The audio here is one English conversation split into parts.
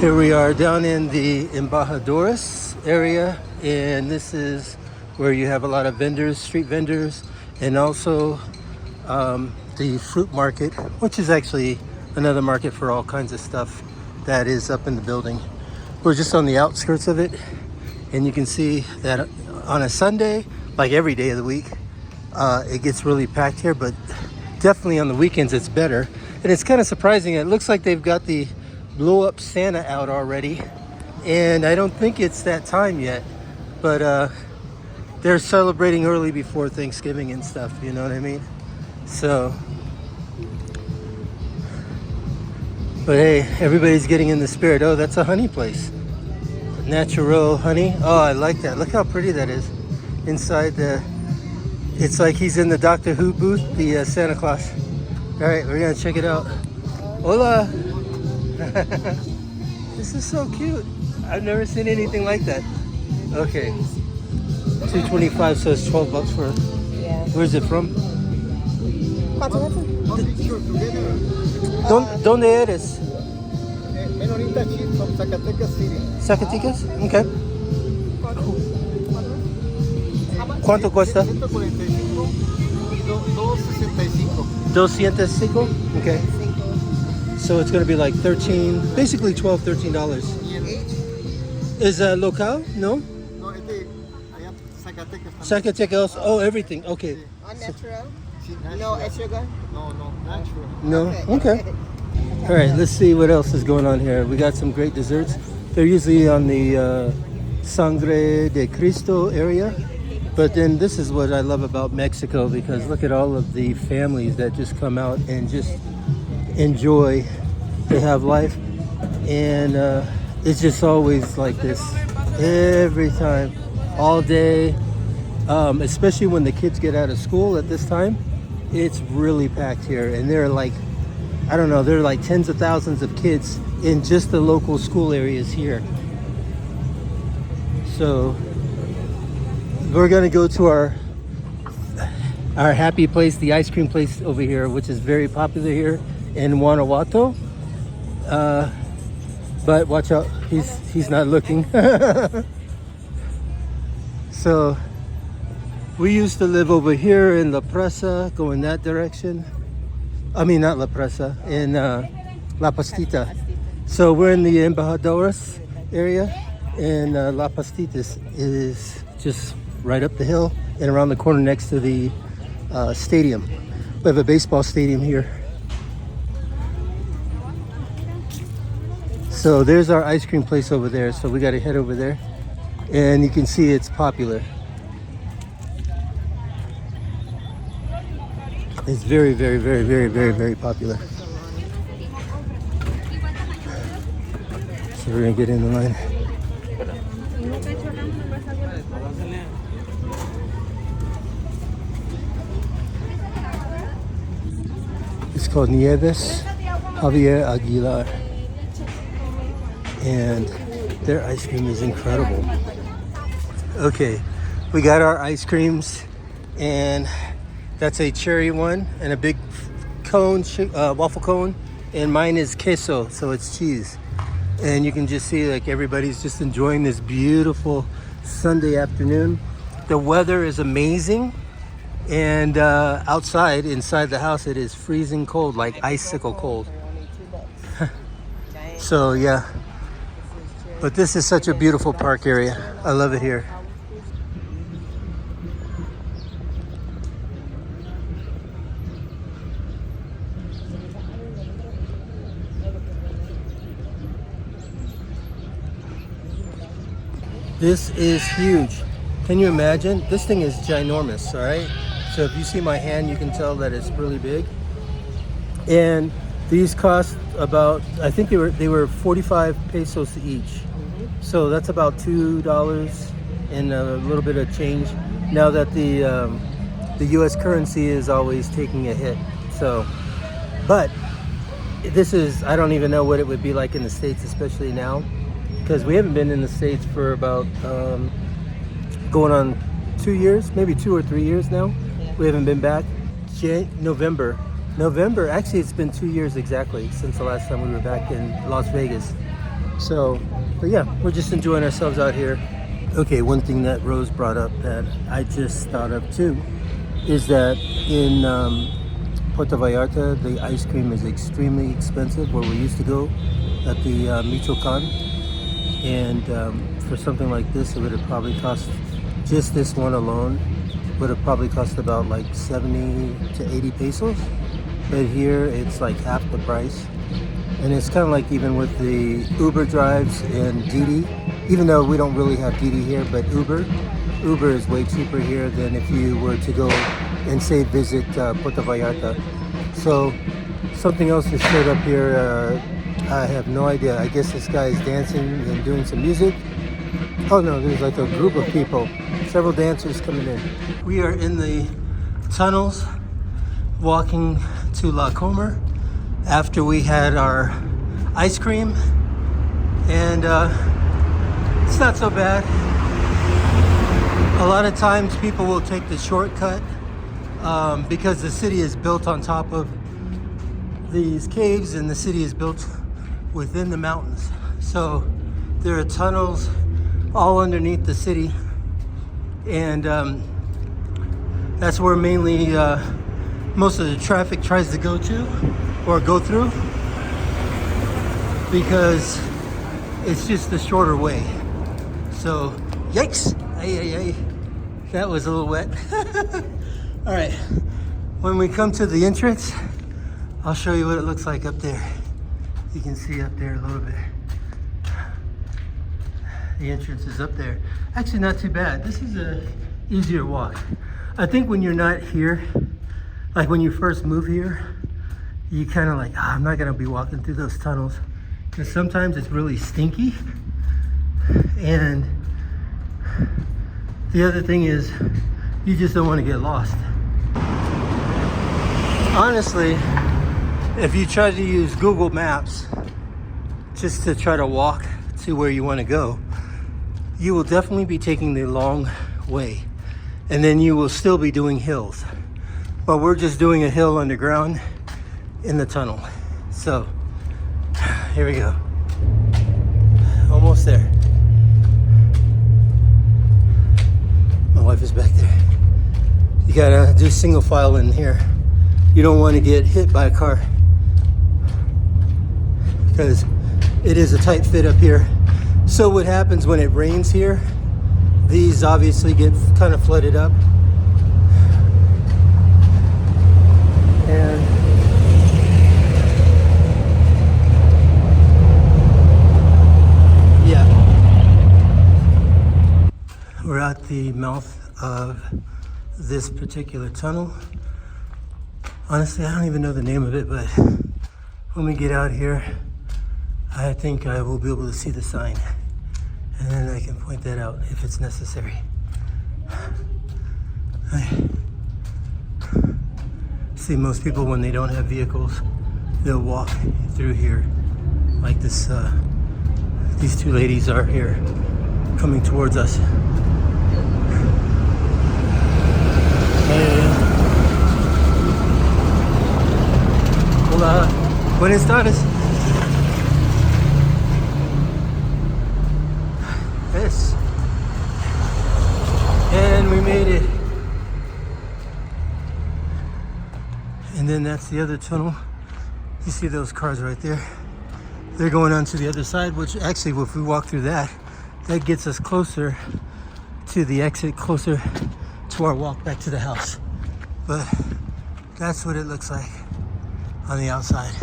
Here we are down in the Embajadores area, and this is where you have a lot of vendors, street vendors, and also the fruit market, which is actually another market for all kinds of stuff that is up in the building. We're just on the outskirts of it, and you can see that on a Sunday, like every day of the week, it gets really packed here, but definitely on the weekends it's better. And it's kind of surprising. It looks like they've got the blow up Santa out already, and I don't think it's that time yet, but they're celebrating early before Thanksgiving and stuff, you know what I mean? So, but hey, everybody's getting in the spirit. Oh, that's a honey place. Natural honey. Oh, I like that. Look how pretty that is. Inside it's like he's in the Doctor Who booth, the Santa Claus. All right, we're gonna check it out. Hola. This is so cute. I've never seen anything like that. Okay. $2.25, so it's $12 for it. Yeah. Where's it from? ¿Dónde eres? Menorita Chip from Zacatecas City. Zacatecas? Okay. ¿Cuánto cuesta? 145 y 265. 265? Okay. So it's going to be like basically $13. Is that local? No? No, allá Zacatecas. Zacatecas. Oh, everything. Okay. Unnatural? Sí, No sugar? No, natural. No? Okay. All right, let's see what else is going on here. We got some great desserts. They're usually on the Sangre de Cristo area. But then this is what I love about Mexico, because look at all of the families that just come out and just enjoy. They have life, and it's just always like this every time, all day, especially when the kids get out of school at this time. It's really packed here, and they're like, I don't know, there are like tens of thousands of kids in just the local school areas here. So we're gonna go to our happy place, the ice cream place over here, which is very popular here in Guanajuato. But watch out, he's not looking. So we used to live over here in La Presa, going that direction. I mean, not La Presa, in La Pastita. So we're in the Embajadores area, and La Pastitas is just right up the hill and around the corner next to the stadium. We have a baseball stadium here. So there's our ice cream place over there. So we got to head over there, and you can see it's popular. It's very, very, very, very, very, very popular. So we're gonna get in the line. It's called Nieves Javier Aguilar, and their ice cream is incredible. Okay, we got our ice creams, and that's a cherry one and a big cone, waffle cone, and mine is queso, so it's cheese. And you can just see like everybody's just enjoying this beautiful Sunday afternoon. The weather is amazing, and inside the house, it is freezing cold, like icicle cold. So yeah, but this is such a beautiful park area. I love it here. This is huge. Can you imagine? This thing is ginormous, all right? So if you see my hand, you can tell that it's really big. And these cost about, I think they were 45 pesos each. So that's about $2 and a little bit of change. Now that the U.S. currency is always taking a hit. So, but this is, I don't even know what it would be like in the States, especially now, because we haven't been in the States for about going on 2 years, maybe 2 or 3 years now. Yeah. We haven't been back. November, actually it's been 2 years exactly since the last time we were back in Las Vegas. So, but yeah, we're just enjoying ourselves out here. Okay, one thing that Rose brought up that I just thought of too is that in Puerto Vallarta, the ice cream is extremely expensive where we used to go at the Michoacan. And for something like this, it would have probably cost, just this one alone, would have probably cost about like 70 to 80 pesos. But here it's like half the price. And it's kind of like even with the Uber drives and Didi, even though we don't really have Didi here, but Uber is way cheaper here than if you were to go and say visit Puerto Vallarta. So something else that showed up here, I have no idea. I guess this guy is dancing and doing some music. Oh no, there's like a group of people, several dancers coming in. We are in the tunnels walking to La Comer after we had our ice cream, and it's not so bad. A lot of times people will take the shortcut because the city is built on top of these caves and the city is built within the mountains. So there are tunnels all underneath the city, and that's where mainly most of the traffic tries to go to or go through, because it's just the shorter way. So yikes, ay. That was a little wet. All right, when we come to the entrance, I'll show you what it looks like up there. You can see up there a little bit. The entrance is up there. Actually not too bad. This is a easier walk. I think when you're not here, like when you first move here, you kind of like, I'm not gonna be walking through those tunnels, because sometimes it's really stinky. And the other thing is, you just don't want to get lost. Honestly, if you try to use Google Maps just to try to walk to where you want to go, you will definitely be taking the long way, and then you will still be doing hills. But we're just doing a hill underground in the tunnel. So here we go. Almost there. My wife is back there. You gotta do single file in here. You don't want to get hit by a car, because it is a tight fit up here. So what happens when it rains here, these obviously get kind of flooded up. And yeah, we're at the mouth of this particular tunnel. Honestly, I don't even know the name of it, but when we get out here, I think I will be able to see the sign, and then I can point that out if it's necessary. I see most people, when they don't have vehicles, they'll walk through here like this. These two ladies are here coming towards us. Hola, buenas tardes. Yes. And we made it. And then that's the other tunnel. You see those cars right there? They're going on to the other side, which actually, if we walk through that, that gets us closer to the exit, closer to our walk back to the house. But that's what it looks like on the outside.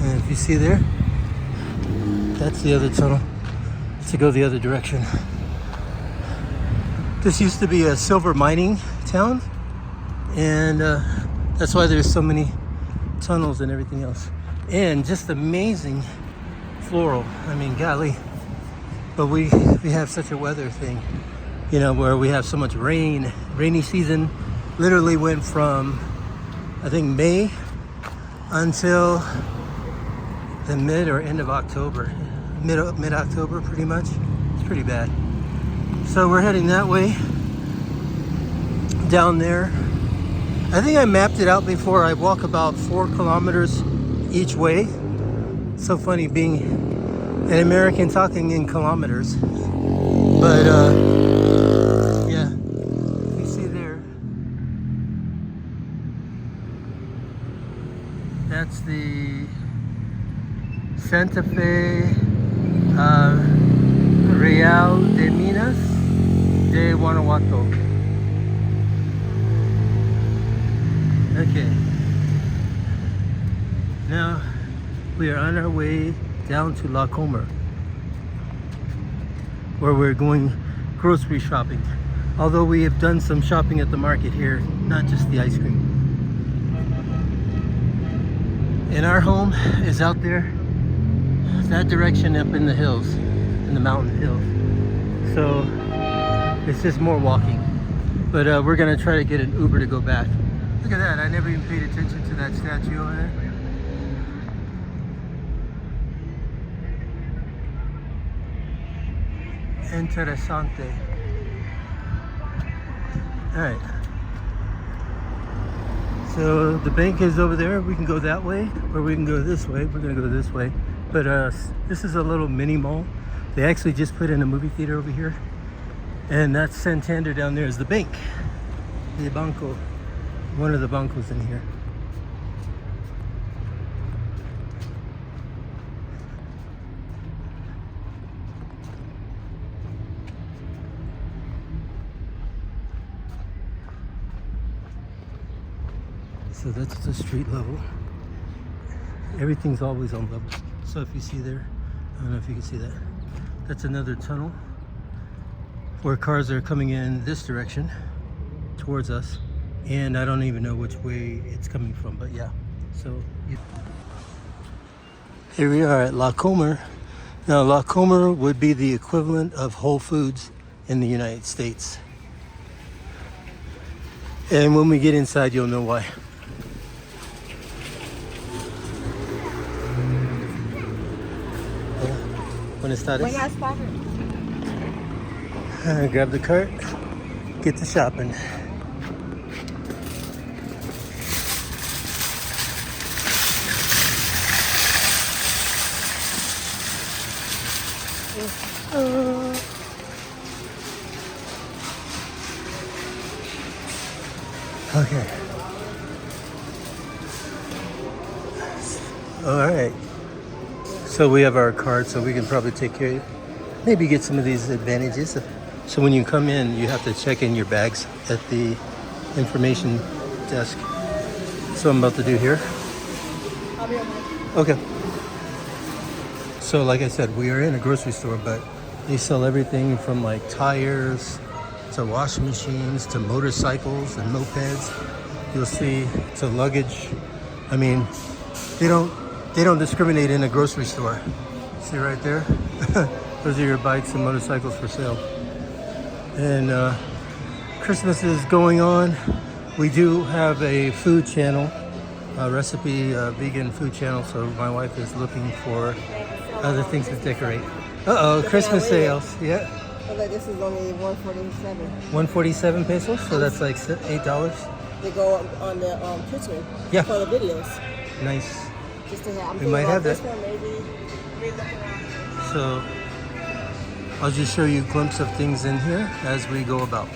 And if you see there, that's the other tunnel to go the other direction. This used to be a silver mining town, and that's why there's so many tunnels and everything else. And just amazing floral. I mean, golly. But we have such a weather thing, you know, where we have so much rain. Rainy season literally went from, I think, May until the mid or end of October. Mid-October, pretty much. It's pretty bad. So we're heading that way, down there. I think I mapped it out before. I walk about 4 kilometers each way. So funny being an American talking in kilometers. But yeah, you see there, that's the Santa Fe Real de Minas de Guanajuato. Okay, now we are on our way down to La Comer, where we're going grocery shopping. Although we have done some shopping at the market here, not just the ice cream. And our home is out there, that direction up in the hills, in the mountain hills. So it's just more walking. But we're gonna try to get an Uber to go back. Look at that, I never even paid attention to that statue over there. Interessante. All right. So the bank is over there. We can go that way, or we can go this way. We're gonna go this way. But this is a little mini mall. They actually just put in a movie theater over here, and that's Santander down there is the bank, the banco, one of the bancos in here. So that's the street level. Everything's always on level. So if you see there, I don't know if you can see that. That's another tunnel where cars are coming in this direction towards us. And I don't even know which way it's coming from, but yeah. So here we are at La Comer. Now La Comer would be the equivalent of Whole Foods in the United States. And when we get inside, you'll know why. Buenas tardes. Buenas tardes. Grab the cart, get to shopping. Okay. All right. So we have our card, so we can probably take care of, maybe get some of these advantages. So when you come in, you have to check in your bags at the information desk. So I'm about to do here. I'll be on my... Okay. So like I said, we are in a grocery store, but they sell everything from like tires to washing machines to motorcycles and mopeds. You'll see to luggage. I mean, they don't discriminate in a grocery store. See right there? Those are your bikes and motorcycles for sale. And Christmas is going on. We do have a food channel, a recipe vegan food channel, so my wife is looking for other things to decorate. Uh-oh, Christmas sales, yeah. Okay, this is only 147. 147 pesos, so that's like $8. They go on the kitchen Yeah. for the videos. Nice. Just to have. We might have this that. one, maybe. So I'll just show you a glimpse of things in here as we go about.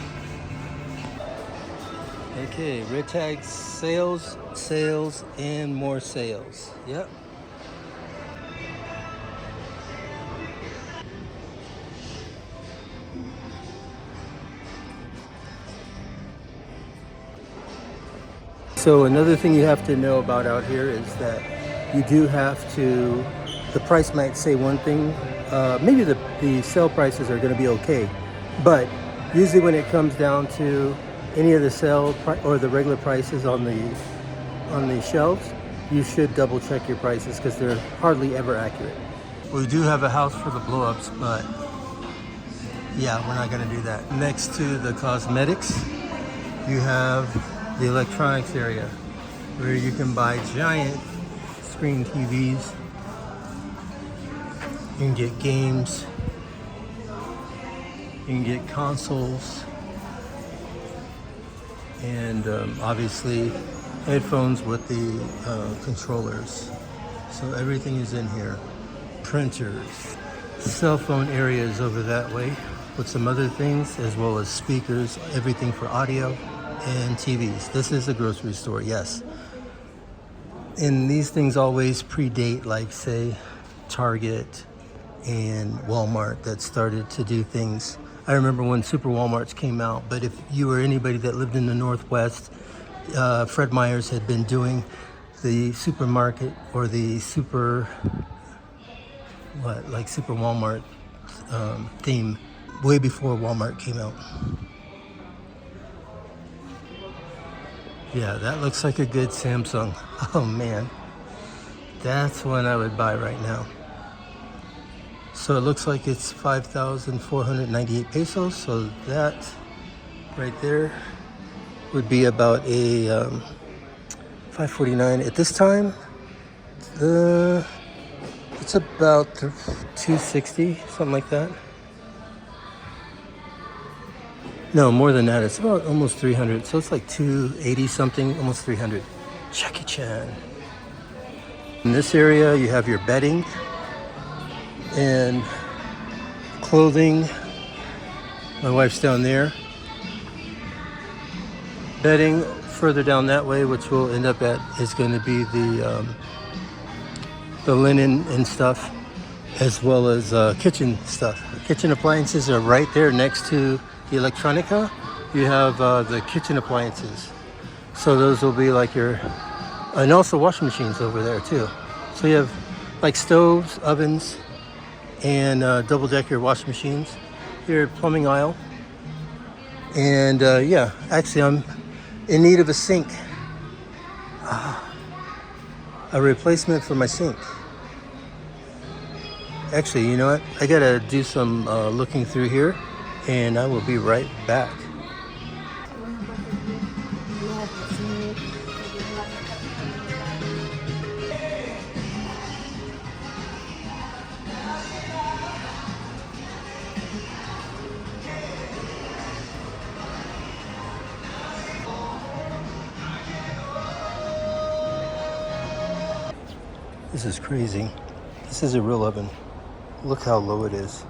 Okay, red tag sales, sales, and more sales. Yep. So another thing you have to know about out here is that you do have to, the price might say one thing, maybe the sale prices are going to be okay, but usually when it comes down to any of the sale or the regular prices on the shelves, you should double check your prices because they're hardly ever accurate. We do have a house for the blow-ups, but yeah, we're not going to do that. Next to the cosmetics, you have the electronics area where you can buy giant screen TVs. You can get games. You can get consoles. and obviously headphones with the controllers. So everything is in here. Printers. Cell phone area is over that way with some other things, as well as speakers, everything for audio and TVs. This is a grocery store, yes. And these things always predate, like say Target and Walmart that started to do things. I remember when Super Walmarts came out, but if you were anybody that lived in the Northwest, Fred Meyer's had been doing the supermarket or the super Walmart theme way before Walmart came out. Yeah, that looks like a good Samsung. Oh man, that's one I would buy right now. So it looks like it's 5,498 pesos. So that right there would be about a 549 at this time. It's about 260, something like that. No, more than that. It's about almost 300. So it's like 280 something, almost 300. Jackie Chan. In this area, you have your bedding and clothing. My wife's down there. Bedding further down that way, which we'll end up at, is going to be the linen and stuff, as well as kitchen stuff. Kitchen appliances are right there next to the electronica. You have the kitchen appliances. So those will be like your, and also washing machines over there too. So you have like stoves, ovens, and double-decker washing machines. Here, plumbing aisle. And yeah, actually I'm in need of a sink. A replacement for my sink. Actually, you know what? I gotta do some looking through here, and I will be right back. This is crazy. This is a real oven. Look how low it is.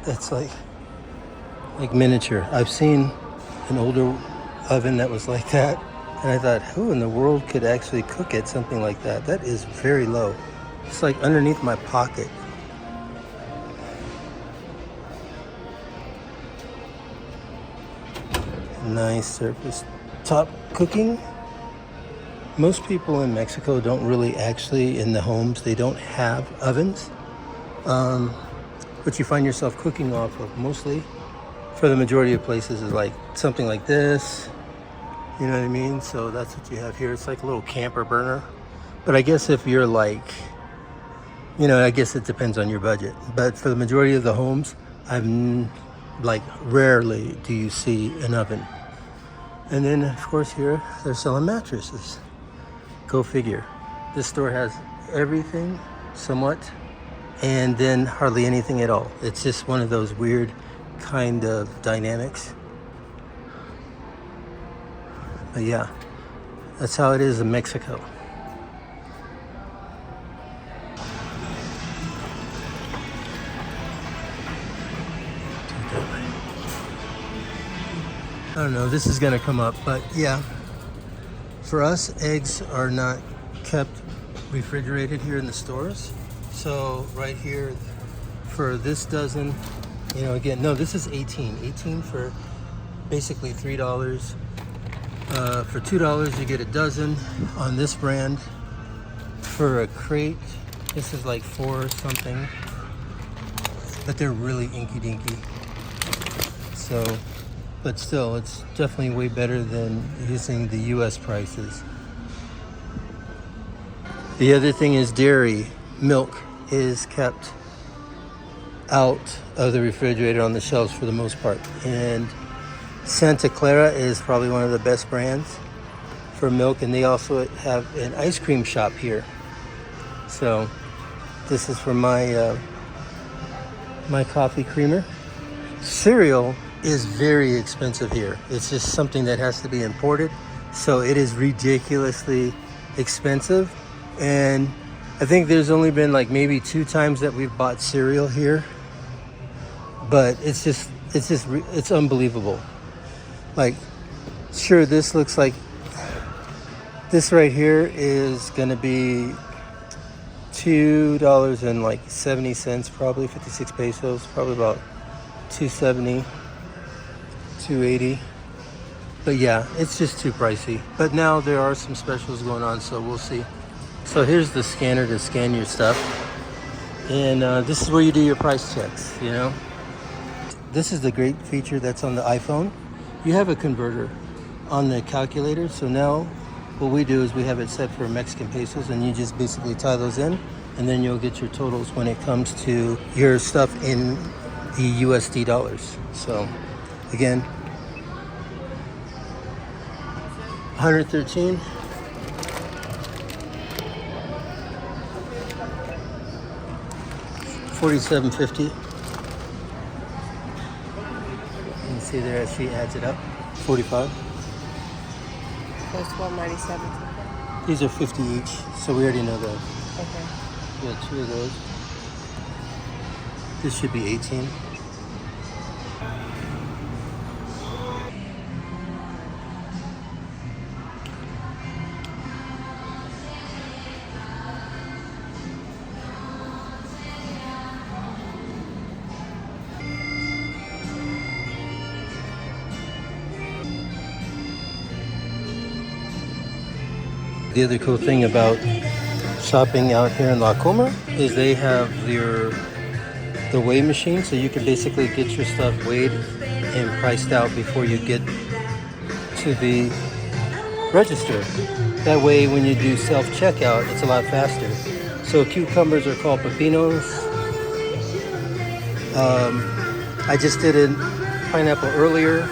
That's like miniature. I've seen an older oven that was like that, and I thought, who in the world could actually cook at something like that? That is very low. It's like underneath my pocket. Nice surface top cooking. Most people in Mexico don't really actually, in the homes, they don't have ovens. But you find yourself cooking off of mostly, for the majority of places, is like something like this. You know what I mean? So that's what you have here. It's like a little camper burner. But I guess if you're like, you know, I guess it depends on your budget. But for the majority of the homes, like rarely do you see an oven. And then of course here, they're selling mattresses. Go figure. This store has everything, somewhat, and then hardly anything at all. It's just one of those weird kind of dynamics. But yeah, that's how it is in Mexico. I don't know, this is gonna come up, but yeah. For us, eggs are not kept refrigerated here in the stores. So right here, for this dozen, you know, again, no, this is 18 for basically $3. For $2, you get a dozen on this brand. For a crate, this is like 4 something, but they're really inky dinky. So, but still, it's definitely way better than using the US prices. The other thing is dairy. Milk is kept out of the refrigerator on the shelves for the most part. And Santa Clara is probably one of the best brands for milk. And they also have an ice cream shop here. So this is for my my coffee creamer. Cereal is very expensive here. It's just something that has to be imported. So it is ridiculously expensive. And I think there's only been like maybe 2 times that we've bought cereal here. But it's unbelievable. Like, sure, this looks like, this right here is gonna be $2.70, probably 56 pesos, probably about 270, 280. But yeah, it's just too pricey. But now there are some specials going on, so we'll see. So here's the scanner to scan your stuff. And this is where you do your price checks, you know. This is the great feature that's on the iPhone. You have a converter on the calculator. So now what we do is we have it set for Mexican pesos, and you just basically tie those in, and then you'll get your totals when it comes to your stuff in the USD dollars. So again, 113. $47.50. You can see there as she adds it up. 45. That's $12.97. These are 50 each, so we already know that. Okay. We got 2 of those. This should be 18. The other cool thing about shopping out here in La Coma is they have the weigh machine, so you can basically get your stuff weighed and priced out before you get to the register. That way when you do self-checkout, it's a lot faster. So cucumbers are called pepinos. I just did a pineapple earlier,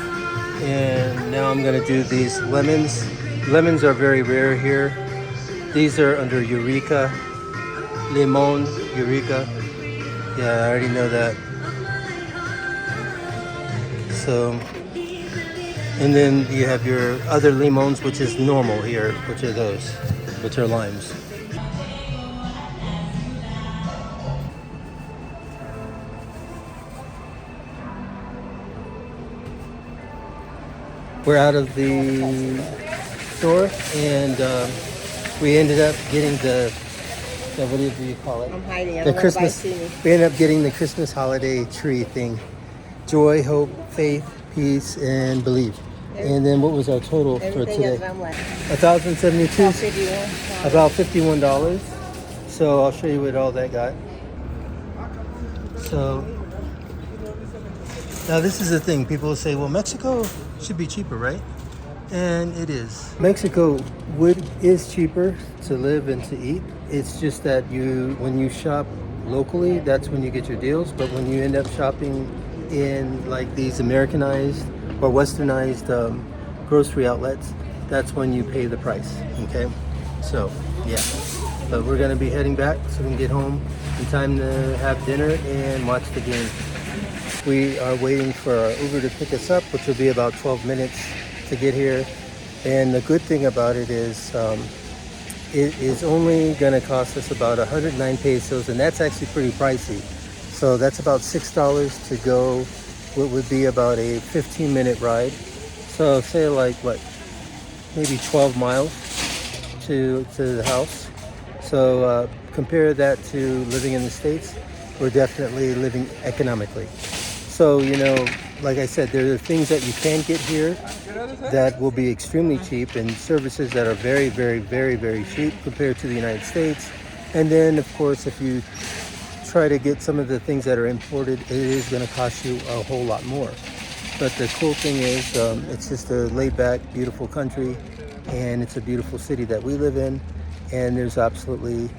and now I'm gonna do these lemons. Lemons are very rare here. These are under Eureka. Limon, Eureka. Yeah, I already know that. So, and then you have your other limons, which is normal here, which are those, which are limes. We're out of the store, and we ended up getting the what do you call it? I'm hiding. I The don't want Christmas. anybody to see me. We ended up getting the Christmas holiday tree thing: joy, hope, faith, peace, and believe. And then what was our total for Everything is today? I'm like 1,072. 51. About $51. So I'll show you what all that got. So now this is the thing. People say, well, Mexico should be cheaper, right? And it is. Mexico is cheaper to live and to eat. It's just that when you shop locally, that's when you get your deals. But when you end up shopping in like these Americanized or Westernized grocery outlets, that's when you pay the price. Okay, so yeah. But we're gonna be heading back so we can get home in time to have dinner and watch the game. We are waiting for our Uber to pick us up, which will be about 12 minutes to get here. And the good thing about it is it is only going to cost us about 109 pesos, and that's actually pretty pricey. So that's about $6 to go, what would be about a 15-minute ride. So say like what, maybe 12 miles to the house. So compare that to living in the States. We're definitely living economically. So, you know, like I said, there are things that you can get here that will be extremely cheap, and services that are very, very, very, very cheap compared to the United States. And then, of course, if you try to get some of the things that are imported, it is going to cost you a whole lot more. But the cool thing is it's just a laid-back, beautiful country, and it's a beautiful city that we live in, and there's absolutely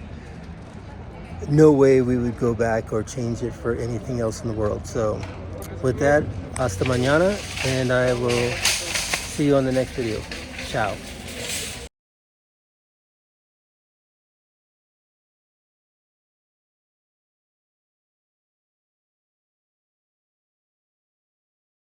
no way we would go back or change it for anything else in the world. So with that, hasta mañana, and I will see you on the next video. Ciao.